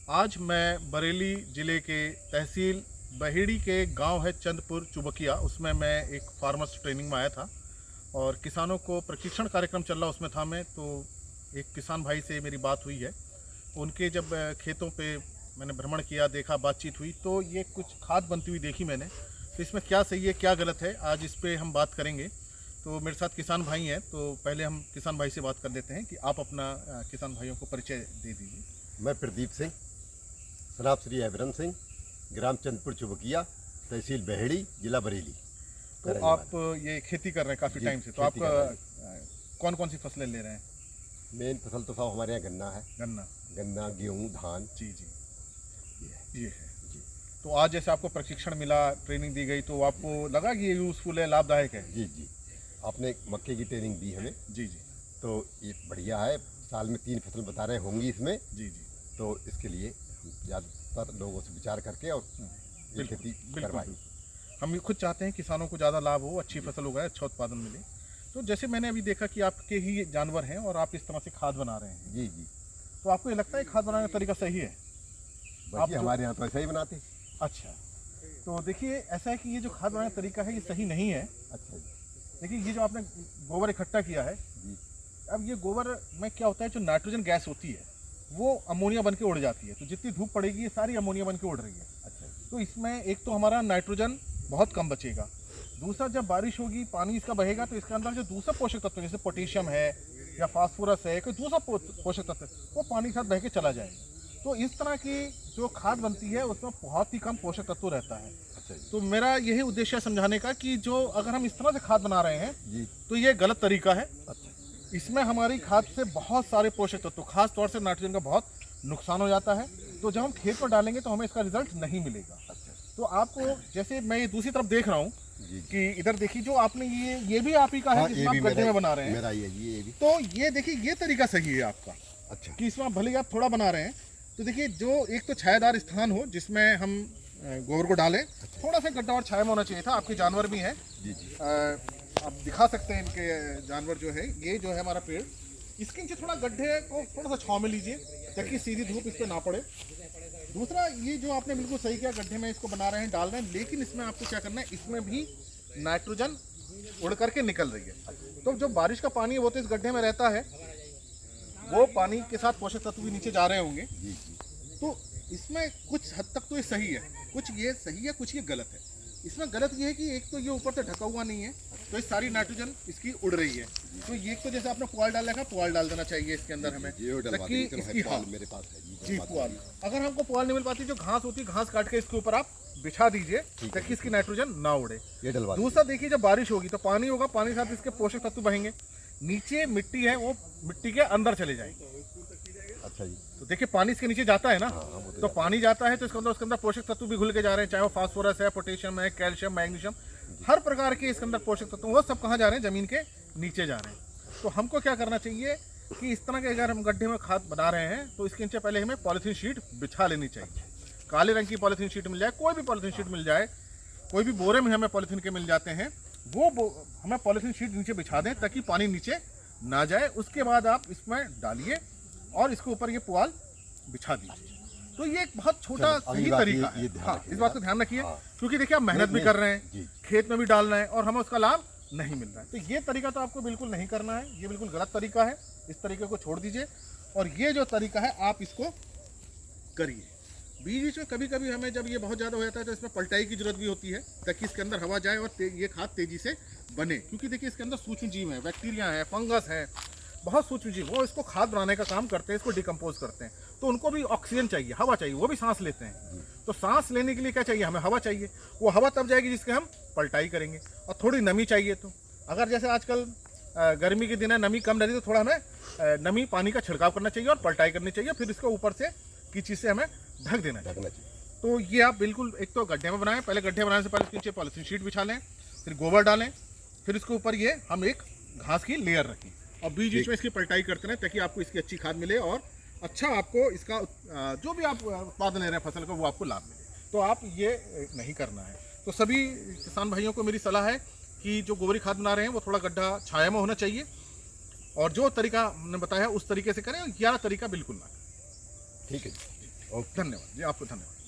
आज मैं बरेली ज़िले के तहसील बहेड़ी के गांव है चंदपुर चुबकिया, उसमें मैं एक फार्मर्स ट्रेनिंग में आया था और किसानों को प्रशिक्षण कार्यक्रम चल रहा उसमें था मैं। तो एक किसान भाई से मेरी बात हुई है, उनके जब खेतों पे मैंने भ्रमण किया, देखा, बातचीत हुई, तो ये कुछ खाद बनती हुई देखी मैंने। तो इसमें क्या सही है क्या गलत है, आज इस पर हम बात करेंगे। तो मेरे साथ किसान भाई हैं, तो पहले हम किसान भाई से बात कर लेते हैं कि आप अपना किसान भाइयों को परिचय दे दीजिए। मैं प्रदीप सिंह, सनाब श्री अभरन सिंह, ग्राम चंदपुर चुबकिया, तहसील बहेड़ी, जिला बरेली। तो आप ये खेती कर रहे हैं काफ़ी टाइम से, तो आप कौन कौन सी फसलें ले रहे हैं? मेन फसल तो सब हमारे यहाँ गन्ना है। गन्ना, गेहूँ, धान। जी ये है जी। तो आज जैसे आपको प्रशिक्षण मिला, ट्रेनिंग दी गई, तो आपको लगा कि ये यूज़फुल है, लाभदायक है? जी, आपने मक्के की ट्रेनिंग दी हमें। जी। तो ये बढ़िया है, साल में 3 फसल बता रहे होंगी इसमें। जी। तो इसके लिए हम ज़्यादातर लोगों से विचार करके और ये खेती करवाई। हम खुद चाहते हैं किसानों को ज़्यादा लाभ हो, अच्छी फसल उगाए, अच्छा उत्पादन मिले। तो जैसे मैंने अभी देखा कि आपके ही जानवर हैं और आप इस तरह से खाद बना रहे हैं। जी। तो आपको ये लगता है खाद बनाने का तरीका सही है? आप हमारे यहाँ तो ऐसा ही बनाते। अच्छा, तो देखिए ऐसा है कि ये जो खाद बनाने का तरीका है ये सही नहीं है। अच्छा जी। देखिए ये जो आपने गोबर इकट्ठा किया है जी। अब ये गोबर में क्या होता है, जो नाइट्रोजन गैस होती है वो अमोनिया बन के उड़ जाती है। तो जितनी धूप पड़ेगी ये सारी अमोनिया बन के उड़ रही है। अच्छा। तो इसमें एक तो हमारा नाइट्रोजन बहुत कम बचेगा, दूसरा जब बारिश होगी, पानी इसका बहेगा, तो इसके अंदर जो दूसरा पोषक तत्व जैसे पोटेशियम है या फास्फोरस है, कोई दूसरा पोषक तत्व वो पानी के साथ बह के चला जाएगा। तो इस तरह की जो खाद बनती है उसमें बहुत ही कम पोषक तत्व रहता है। अच्छा। तो मेरा यही उद्देश्य है समझाने का कि जो अगर हम इस तरह से खाद बना रहे हैं जी, तो ये गलत तरीका है। अच्छा। इसमें हमारी खाद से बहुत सारे पोषक तत्व, खास तौर से नाइट्रोजन का बहुत नुकसान हो जाता है। तो जब हम खेत पर डालेंगे तो हमें इसका रिजल्ट नहीं मिलेगा। अच्छा। तो आपको जैसे मैं ये दूसरी तरफ देख रहा हूँ कि इधर देखिए जो आपने ये भी आप ही का है, जिसमें आप गड्ढे में बना रहे हैं। मेरा ये भी। तो ये देखिए ये तरीका सही है आपका। अच्छा। कि इसमें भले ही आप थोड़ा बना रहे हैं, तो देखिए जो एक तो छायादार स्थान हो जिसमें हम गोबर को डालें। थोड़ा सा गड्ढा और छाया में होना चाहिए था। आपके जानवर भी हैं। जी। आप दिखा सकते हैं इनके जानवर जो है, ये जो है हमारा पेड़, इसके नीचे थोड़ा गड्ढे को थोड़ा सा छांव में लीजिए ताकि सीधी धूप इस पर ना पड़े। दूसरा ये जो आपने बिल्कुल सही किया, गड्ढे में इसको बना रहे हैं, डाल रहे हैं, लेकिन इसमें आपको क्या करना है, इसमें भी नाइट्रोजन उड़ करके निकल रही है। तो जो बारिश का पानी है वो तो इस गड्ढे में रहता है, वो पानी के साथ पोषक तत्व भी नीचे जा रहे होंगे। तो इसमें कुछ हद तक तो ये सही है, कुछ ये सही है, कुछ ये गलत है। इसमें गलत ये है कि एक तो ये ऊपर से ढका हुआ नहीं है, तो ये सारी नाइट्रोजन इसकी उड़ रही है। तो ये तो जैसे आपने पुआल डाल रखा, पुआल डाल देना चाहिए इसके अंदर हमें, ताकि इसकी मेरे पास है जी पुआल। अगर हमको पुआल नहीं मिल पाती, जो घास होती है, घास काट के इसके ऊपर आप बिछा दीजिए ताकि इसकी नाइट्रोजन ना उड़े। दूसरा देखिए जब बारिश होगी तो पानी होगा, पानी के साथ इसके पोषक तत्व बहेंगे, नीचे मिट्टी है वो मिट्टी के अंदर चले जाएंगे। अच्छा जी। तो देखिए पानी इसके नीचे जाता है ना। तो पानी जाता है तो उसके अंदर पोषक तत्व भी घुल के जा रहे हैं, चाहे वो फास्फोरस है, पोटेशियम है, कैल्शियम, मैग्नीशियम, हर प्रकार के इसके अंदर पोषक तत्व वो सब कहाँ जा रहे हैं, जमीन के नीचे जा रहे हैं। तो हमको क्या करना चाहिए कि इस तरह के अगर हम गड्ढे में खाद बना रहे हैं तो इसके नीचे पहले हमें पॉलीथीन शीट बिछा लेनी चाहिए। काले रंग की पॉलीथीन शीट मिल जाए, कोई भी पॉलीथीन शीट मिल जाए, कोई भी बोरे में हमें पॉलीथीन के मिल जाते हैं, वो हमें पॉलीथीन शीट नीचे बिछा दें ताकि पानी नीचे ना जाए। उसके बाद आप इसमें डालिए और इसके ऊपर ये पुआल बिछा दीजिए। तो ये एक बहुत छोटा सही तरीका है। हाँ, इस बात को ध्यान रखिए, क्योंकि देखिए आप मेहनत भी कर रहे हैं, खेत में भी डाल रहे हैं और हमें उसका लाभ नहीं मिल रहा है। तो ये तरीका तो आपको बिल्कुल नहीं करना है, ये बिल्कुल गलत तरीका है। इस तरीके को छोड़ दीजिए और ये जो तरीका है आप इसको करिए। बीच बीच में कभी कभी हमें जब ये बहुत ज़्यादा हो जाता है तो इसमें पलटाई की जरूरत भी होती है ताकि इसके अंदर हवा जाए और ये खाद तेजी से बने। क्योंकि देखिए इसके अंदर सूक्ष्म जीव है, बैक्टीरिया है, फंगस है, बहुत सूक्ष्म जीव, वो इसको खाद बनाने का काम करते हैं, इसको डिकम्पोज करते हैं। तो उनको भी ऑक्सीजन चाहिए, हवा चाहिए, वो भी सांस लेते हैं। तो सांस लेने के लिए क्या चाहिए, हमें हवा चाहिए। वो हवा तब जाएगी जिसके हम पलटाई करेंगे। और थोड़ी नमी चाहिए। तो अगर जैसे आजकल गर्मी के दिन है, नमी कम रही, तो थोड़ा हमें नमी पानी का छिड़काव करना चाहिए और पलटाई करनी चाहिए। फिर इसको ऊपर से की चीज़ से हमें ढक देना चाहिए। तो ये आप बिल्कुल एक तो गड्ढे में बनाएं, पहले गड्ढे बनाने से पहले इसके नीचे पॉलीथीन शीट बिछा लें, फिर गोबर डालें, फिर इसके ऊपर ये हम एक घास की लेयर रखें और बीच बीच में इसकी पलटाई करते रहें ताकि आपको इसकी अच्छी खाद मिले और अच्छा आपको इसका जो भी आप उत्पादन ले रहे हैं फसल का वो आपको लाभ मिले। तो आप ये नहीं करना है। तो सभी किसान भाइयों को मेरी सलाह है कि जो गोबरी खाद बना रहे हैं वो थोड़ा गड्ढा छाया में होना चाहिए और जो तरीका हमने बताया उस तरीके से करें, या तरीका बिल्कुल ना करें। ठीक है। ओके। धन्यवाद जी, आपको धन्यवाद।